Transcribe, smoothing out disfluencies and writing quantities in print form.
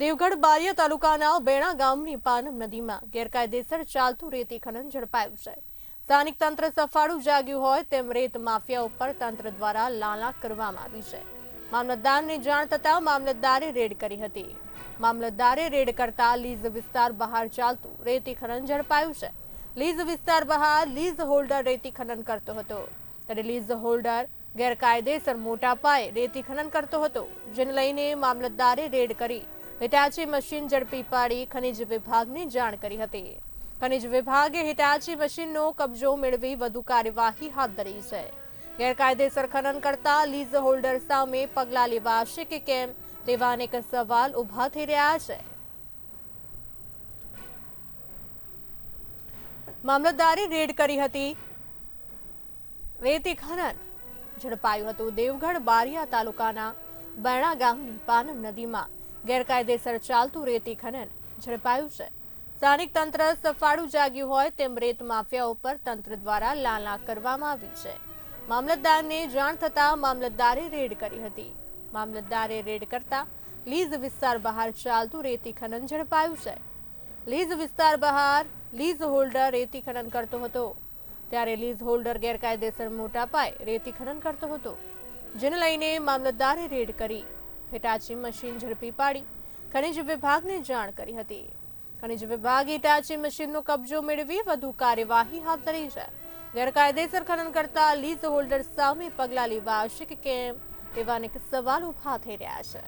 દેવગઢ બારિયા તાલુકાના બેણા ગામની પાનમ નદીમાં ગેરકાયદેસર ચાલતું રેતી ખનન ઝડપાયું છે। સ્થાનિક તંત્ર સફાળું જાગ્યું હોય તેમ રેત માફિયા ઉપર તંત્ર દ્વારા લાલા કરવામાં આવી છે। મામલતદારને જાણ થતાં મામલતદારે રેડ કરી હતી। મામલતદારે રેડ કરતા લીઝ વિસ્તાર બહાર ચાલતું રેતી ખનન ઝડપાયું છે। લીઝ વિસ્તાર બહાર લીઝ હોલ્ડર રેતી ખનન કરતો હતો, ત્યારે લીઝ હોલ્ડર ગેરકાયદેસર મોટા પાયે રેતી ખનન કરતો હતો, જેને લઈને મામલતદારે રેડ કરી હિટાચી મશીન ઝડપી પાડી ખનિજ વિભાગને જાણ કરી હતી। ખનિજ વિભાગે હિટાચી મશીનનો કબજો મેળવી વધુ કાર્યવાહી હાથ ધરી છે। ગેરકાયદેસર ખનન કરતા લીઝ હોલ્ડર સામે પગલાં લેવાશે કે કેમ તેવા અનેક સવાલ ઉભા થઈ રહ્યા છે। મામલતદારે રેડ કરી હતી। રેતી ખનન ઝડપાયું હતું। દેવગઢ બારિયા તાલુકાના બેણા ગામની પાનમ નદીમાં ગેરકાયદેસર ચાલતું રેતી ખનન ઝડપાયું છે। સ્થાનિક તંત્ર સફાળું જાગ્યું હોય તેમ રેત માફિયા ઉપર તંત્ર દ્વારા લાલા કરવામાં આવી છે। મામલતદારને જાણ થતાં મામલતદારે રેડ કરી હતી। મામલતદારે રેડ કરતા લીઝ વિસ્તાર બહાર ચાલતું રેતી ખનન ઝડપાયું છે। લીઝ વિસ્તાર બહાર લીઝ હોલ્ડર રેતી ખનન કરતો હતો, ત્યારે લીઝ હોલ્ડર ગેરકાયદેસર મોટા પાયે રેતી ખનન કરતો હતો, જેને લઈને મામલતદારે રેડ કરી હિટાચી મશીન ઝડપી પાડી ખનિજ વિભાગને જાણ કરી હતી। ખનિજ વિભાગે હિટાચી મશીનનો કબજો મેળવી વધુ કાર્યવાહી હાથ ધરી છે। ગેરકાયદેસર ખનન કરતા લીઝ હોલ્ડર સામે પગલાં લેવાશે કે કેમ તેવા અનેક સવાલો ઉભા થઈ રહ્યા છે।